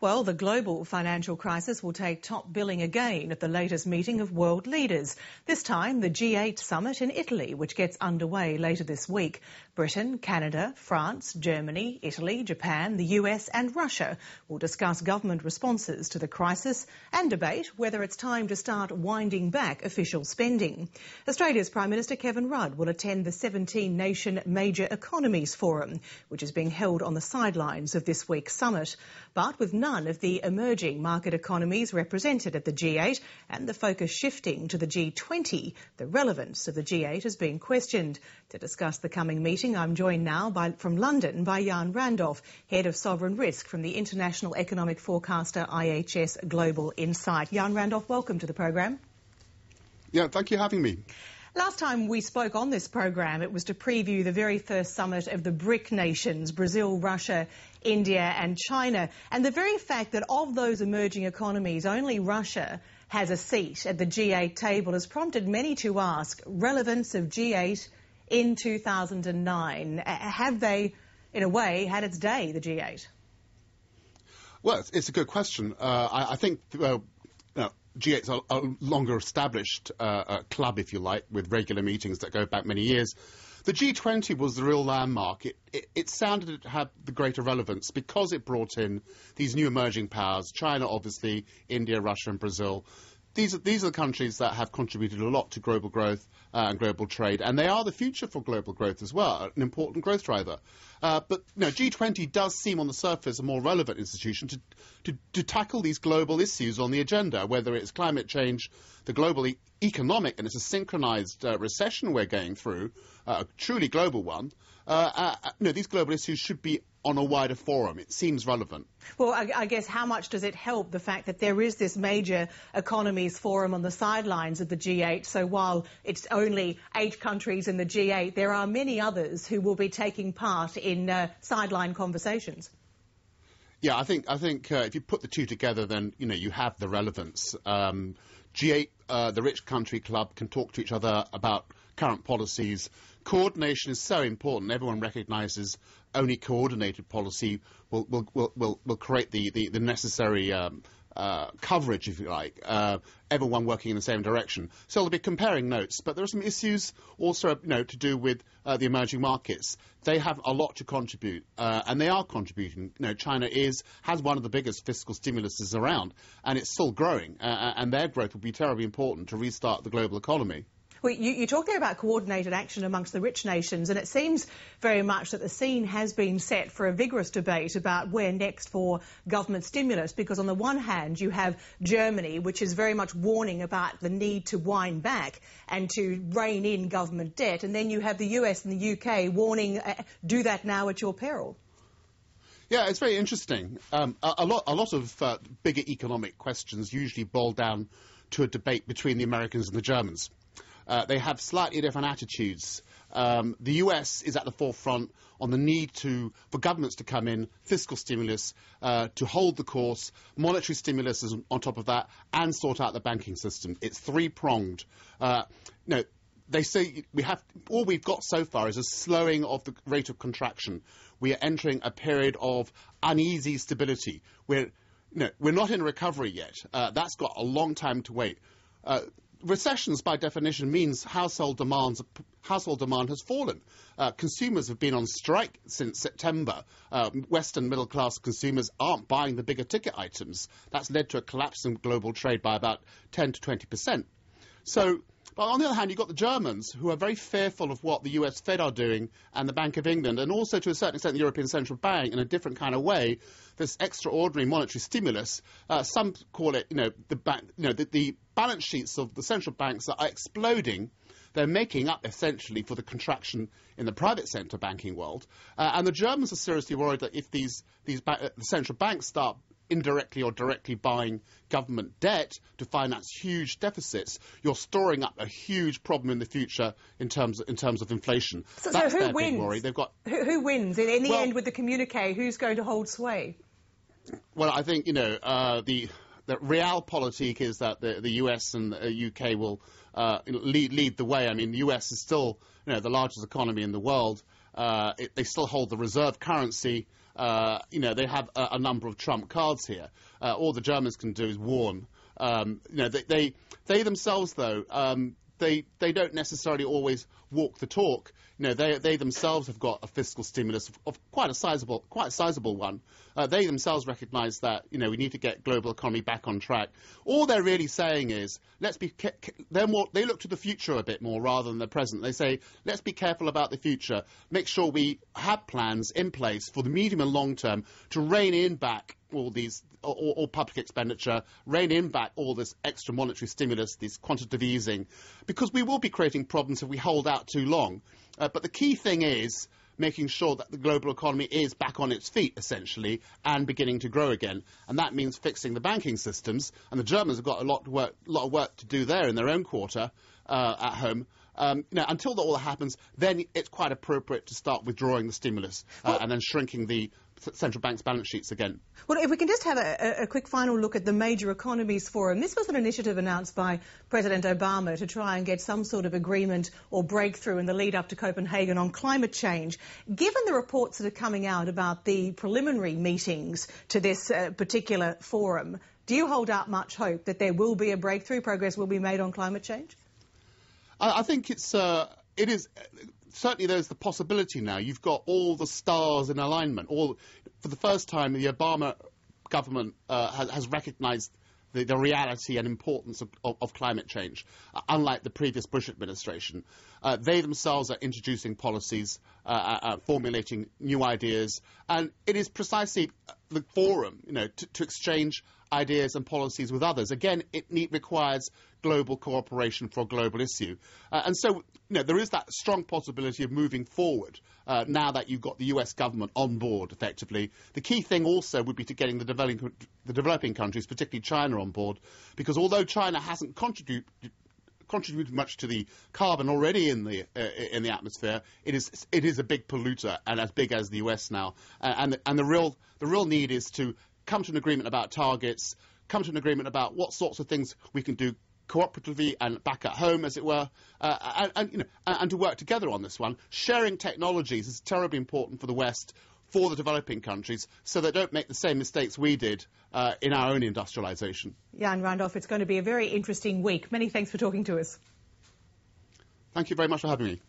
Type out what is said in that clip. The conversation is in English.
Well, the global financial crisis will take top billing again at the latest meeting of world leaders. This time, the G8 summit in Italy, which gets underway later this week. Britain, Canada, France, Germany, Italy, Japan, the US and Russia will discuss government responses to the crisis and debate whether it's time to start winding back official spending. Australia's Prime Minister Kevin Rudd will attend the 17-nation Major Economies Forum, which is being held on the sidelines of this week's summit. But with none of the emerging market economies represented at the G8 and the focus shifting to the G20, the relevance of the G8 has been questioned. To discuss the coming meeting, I'm joined now from London by Jan Randolph, Head of Sovereign Risk from the international economic forecaster IHS Global Insight. Jan Randolph, welcome to the program. Yeah, thank you for having me. Last time we spoke on this program, it was to preview the very first summit of the BRIC nations, Brazil, Russia, India and China. And the very fact that of those emerging economies, only Russia has a seat at the G8 table has prompted many to ask, relevance of G8 in 2009. Have they, in a way, had its day, the G8? Well, it's a good question. I think G8's a longer established club, if you like, with regular meetings that go back many years. The G20 was the real landmark. It sounded to have the greater relevance because it brought in these new emerging powers, China, obviously, India, Russia and Brazil. These are the countries that have contributed a lot to global growth and global trade, and they are the future for global growth as well, an important growth driver. But G20 does seem on the surface a more relevant institution to tackle these global issues on the agenda, whether it's climate change, the global economic, and it's a synchronized recession we're going through, a truly global one. These global issues should be on a wider forum. It seems relevant. Well, I guess how much does it help the fact that there is this major economies forum on the sidelines of the G8? So while it's only 8 countries in the G8, there are many others who will be taking part in sideline conversations. Yeah, I think if you put the two together, then you have the relevance. G8, the rich country club, can talk to each other about current policies. Coordination is so important. Everyone recognises only coordinated policy will create the necessary coverage, if you like, everyone working in the same direction. So they'll be comparing notes, but there are some issues also, to do with the emerging markets. They have a lot to contribute, and they are contributing. China has one of the biggest fiscal stimuluses around, and it's still growing, and their growth will be terribly important to restart the global economy. Well, you talk there about coordinated action amongst the rich nations, and it seems very much that the scene has been set for a vigorous debate about where next for government stimulus, because on the one hand you have Germany, which is very much warning about the need to wind back and to rein in government debt, and then you have the US and the UK warning, do that now at your peril. Yeah, it's very interesting. A lot of bigger economic questions usually boil down to a debate between the Americans and the Germans. They have slightly different attitudes. The US is at the forefront on the need for governments to come in, fiscal stimulus, to hold the course, monetary stimulus is on top of that, and sort out the banking system. It's three-pronged. They say all we've got so far is a slowing of the rate of contraction. We are entering a period of uneasy stability. We're not in recovery yet. That's got a long time to wait. Recessions, by definition, means household demand has fallen. Consumers have been on strike since September. Western middle-class consumers aren't buying the bigger ticket items. That's led to a collapse in global trade by about 10 to 20%. But on the other hand, you've got the Germans, who are very fearful of what the US Fed are doing and the Bank of England, and also to a certain extent the European Central Bank in a different kind of way. This extraordinary monetary stimulus, some call it, the balance sheets of the central banks are exploding. They're making up essentially for the contraction in the private sector banking world. And the Germans are seriously worried that if the central banks start indirectly or directly buying government debt to finance huge deficits, you're storing up a huge problem in the future in terms of inflation. So That's who their wins? big worry. They've got who wins in the end with the communique? Who's going to hold sway? Well, I think the realpolitik is that the US and the UK will lead the way. I mean, the US is still the largest economy in the world. They still hold the reserve currency. They have a number of trump cards here. All the Germans can do is warn. They themselves, though, they don't necessarily always walk the talk. They themselves have got a fiscal stimulus of quite a sizable one. They themselves recognise that we need to get global economy back on track. All they're really saying is they look to the future a bit more rather than the present. They say let's be careful about the future. Make sure we have plans in place for the medium and long term to rein in back all public expenditure, rein in back all this extra monetary stimulus, this quantitative easing, because we will be creating problems if we hold out too long. But the key thing is making sure that the global economy is back on its feet, essentially, and beginning to grow again. And that means fixing the banking systems. And the Germans have got a lot of work to do there in their own quarter at home. Until all that happens, then it's quite appropriate to start withdrawing the stimulus and then shrinking the central bank's balance sheets again. Well, if we can just have a quick final look at the Major Economies Forum. This was an initiative announced by President Obama to try and get some sort of agreement or breakthrough in the lead up to Copenhagen on climate change. Given the reports that are coming out about the preliminary meetings to this particular forum, do you hold out much hope that there will be a breakthrough, progress will be made on climate change? I think it is. Certainly there's the possibility now. You've got all the stars in alignment. For the first time, the Obama government has recognised the reality and importance of climate change, unlike the previous Bush administration. They themselves are introducing policies, formulating new ideas, and it is precisely the forum, to exchange ideas and policies with others. Again, it requires global cooperation for a global issue. And so, there is that strong possibility of moving forward now that you've got the US government on board, effectively. The key thing also would be to getting the developing countries, particularly China, on board, because although China hasn't contributed much to the carbon already in the atmosphere, it is a big polluter, and as big as the US now. And the real need is to come to an agreement about targets, come to an agreement about what sorts of things we can do cooperatively and back at home, as it were, and to work together on this one. Sharing technologies is terribly important for the West, for the developing countries, so they don't make the same mistakes we did in our own industrialisation. Jan Randolph, it's going to be a very interesting week. Many thanks for talking to us. Thank you very much for having me.